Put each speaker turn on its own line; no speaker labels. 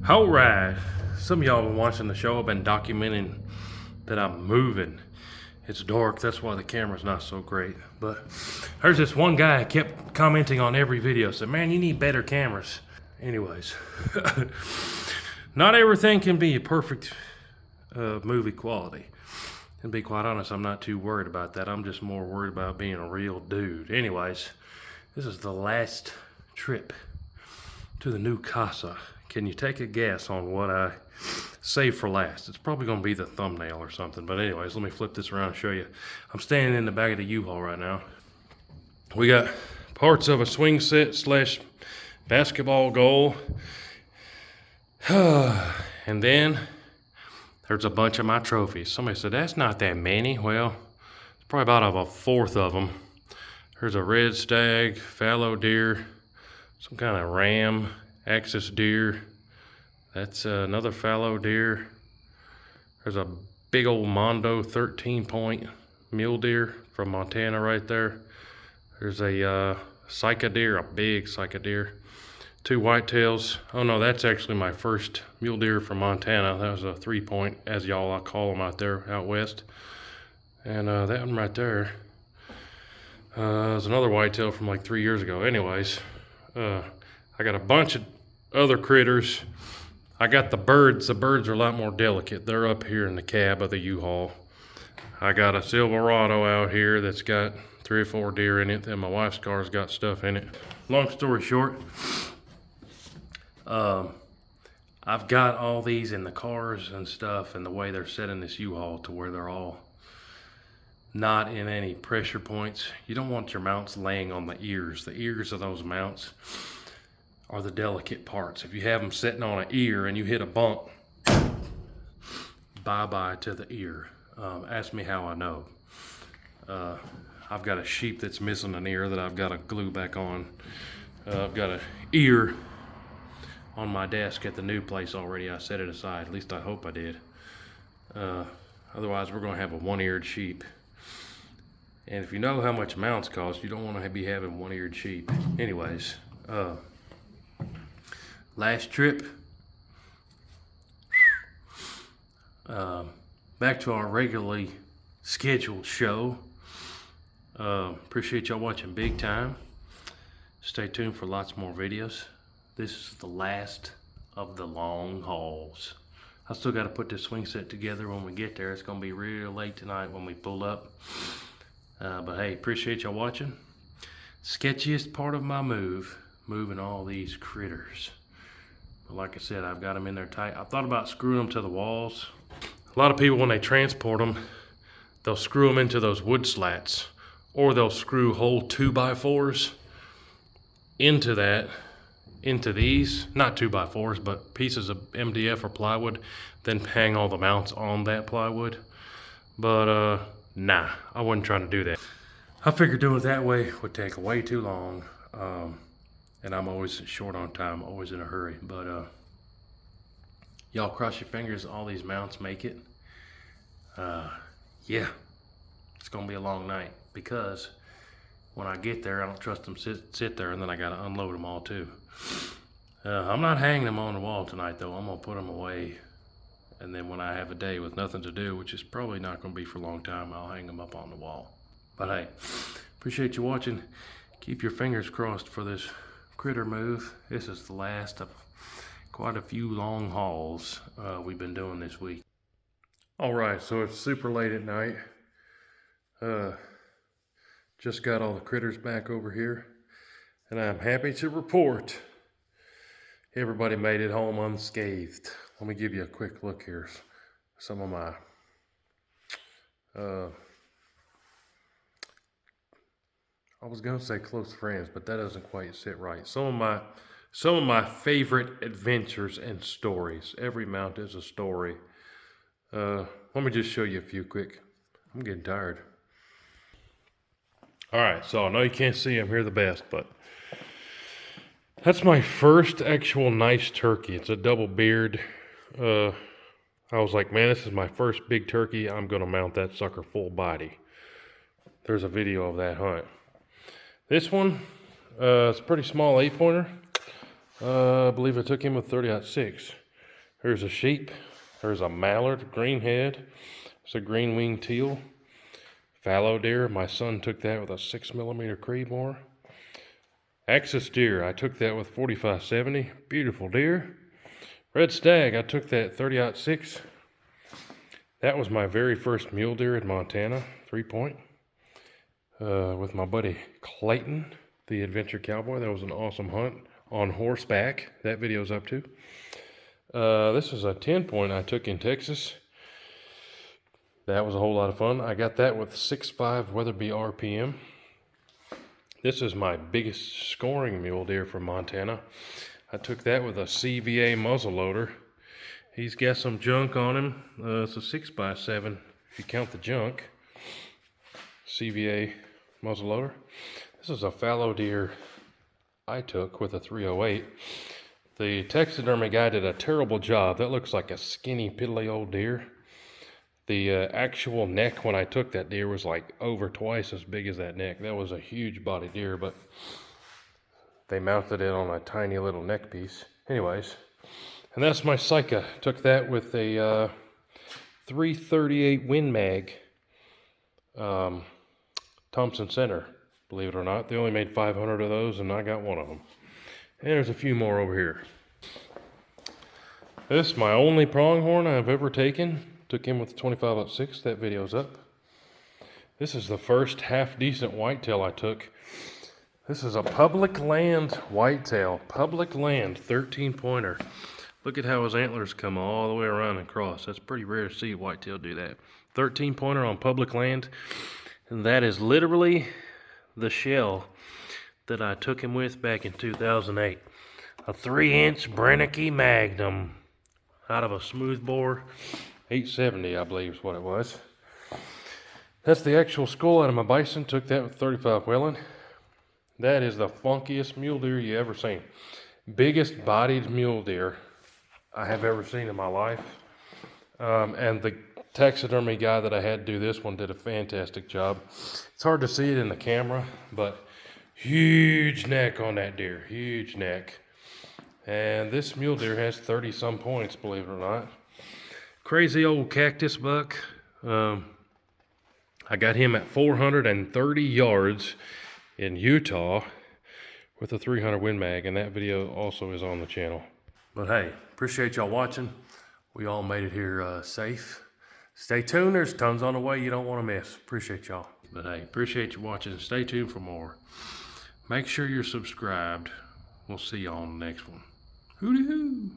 Alright, some of y'all been watching the show. I've been documenting that I'm moving. It's dark, that's why the camera's not so great. But there's this one guy who kept commenting on every video, said, man, you need better cameras. Anyways, not everything can be a perfect movie quality. And to be quite honest, I'm not too worried about that. I'm just more worried about being a real dude. Anyways, this is the last trip to the new casa. Can you take a guess on what I saved for last? It's probably gonna be the thumbnail or something, but anyways, let me flip this around and show you. I'm standing in the back of the U-Haul right now. We got parts of a swing set slash basketball goal. And then there's a bunch of my trophies. Somebody said, that's not that many. Well, it's probably about a fourth of them. There's a red stag, fallow deer, some kind of ram, axis deer. That's another fallow deer. There's a big old Mondo 13-point mule deer from Montana right there. There's a cyca deer, a big cyca deer. 2 whitetails. Oh no, that's actually my first mule deer from Montana. That was a 3-point, as y'all I call them out there, out west. And that one right there is another whitetail from like 3 years ago. Anyways, I got a bunch of other critters. I got the birds. The birds are a lot more delicate. They're up here in the cab of the U-Haul. I got a Silverado out here that's got 3 or 4 deer in it, and my wife's car's got stuff in it. Long story short, I've got all these in the cars and stuff, and the way they're set in this U-Haul to where they're all not in any pressure points. You don't want your mounts laying on the ears. The ears of those mounts are the delicate parts. If you have them sitting on an ear and you hit a bump, bye-bye to the ear. Ask me how I know. I've got a sheep that's missing an ear that I've got to glue back on. I've got an ear on my desk at the new place already. I set it aside, at least I hope I did. Otherwise we're gonna have a one-eared sheep. And if you know how much mounts cost, you don't want to be having one-eared sheep. Anyways, last trip, back to our regularly scheduled show. Appreciate y'all watching big time. Stay tuned for lots more videos. This is the last of the long hauls. I still got to put this swing set together when we get there. It's going to be real late tonight when we pull up. But hey, appreciate y'all watching. Sketchiest part of my move, moving all these critters. But like I said, I've got them in there tight. I thought about screwing them to the walls. A lot of people, when they transport them, they'll screw them into those wood slats, or they'll screw whole 2x4s into these, not 2x4s, but pieces of MDF or plywood, then hang all the mounts on that plywood. But nah, I wasn't trying to do that. I figured doing it that way would take way too long. And I'm always short on time, always in a hurry. But y'all cross your fingers, all these mounts make it. Yeah, it's gonna be a long night, because when I get there, I don't trust them sit there, and then I gotta unload them all too. I'm not hanging them on the wall tonight though. I'm gonna put them away, and then when I have a day with nothing to do, which is probably not gonna be for a long time, I'll hang them up on the wall. But hey, appreciate you watching. Keep your fingers crossed for this critter move. This is the last of quite a few long hauls we've been doing this week. All right, so it's super late at night. Just got all the critters back over here, and I'm happy to report everybody made it home unscathed. Let me give you a quick look here. Some of my I was gonna say close friends, but that doesn't quite sit right. Some of my favorite adventures and stories. Every mount is a story. Let me just show you a few quick. I'm getting tired. All right, so I know you can't see them here the best, but that's my first actual nice turkey. It's a double beard. I was like, man, this is my first big turkey. I'm gonna mount that sucker full body. There's a video of that hunt. This one, it's a pretty small 8-pointer. I believe I took him with 30-06. There's a sheep. There's a mallard, green head. It's a green winged teal. Fallow deer. My son took that with a 6mm Creedmoor. Axis deer. I took that with 45-70. Beautiful deer. Red stag. I took that 30-06. That was my very first mule deer in Montana, 3-point, with my buddy Clayton, the adventure cowboy. That was an awesome hunt on horseback. That video's up too. This is a 10-point I took in Texas. That was a whole lot of fun. I got that with 6.5 Weatherby RPM. This is my biggest scoring mule deer from Montana. I took that with a CVA muzzleloader. He's got some junk on him. It's a 6x7 if you count the junk. CVA muzzleloader. This is a fallow deer I took with a 308. The taxidermy guy did a terrible job. That looks like a skinny, piddly old deer. The actual neck when I took that deer was like over twice as big as that neck. That was a huge body deer, but they mounted it on a tiny little neck piece. Anyways, and that's my Psycha. Took that with a 338 Win Mag Thompson Center, believe it or not. They only made 500 of those, and I got one of them. And there's a few more over here. This is my only pronghorn I've ever taken. Took him with 25-06. That video's up. This is the first half-decent whitetail I took. This is a public land whitetail. Public land, 13-pointer. Look at how his antlers come all the way around and across. That's pretty rare to see a whitetail do that. 13-pointer on public land. And that is literally the shell that I took him with back in 2008. A 3-inch Brennecke Magnum out of a smoothbore. 870, I believe is what it was. That's the actual skull out of my bison. Took that with 35 Wheeling. That is the funkiest mule deer you ever seen. Biggest bodied mule deer I have ever seen in my life. And the taxidermy guy that I had do this one did a fantastic job. It's hard to see it in the camera, but huge neck on that deer, huge neck. And this mule deer has 30-some points, believe it or not. Crazy old cactus buck. I got him at 430 yards in Utah with a 300 Win Mag, and that video also is on the channel. But hey, appreciate y'all watching. We all made it here safe. Stay tuned, there's tons on the way you don't want to miss. Appreciate y'all. But hey, appreciate you watching. Stay tuned for more. Make sure you're subscribed. We'll see y'all on the next one. Hooty-hoo!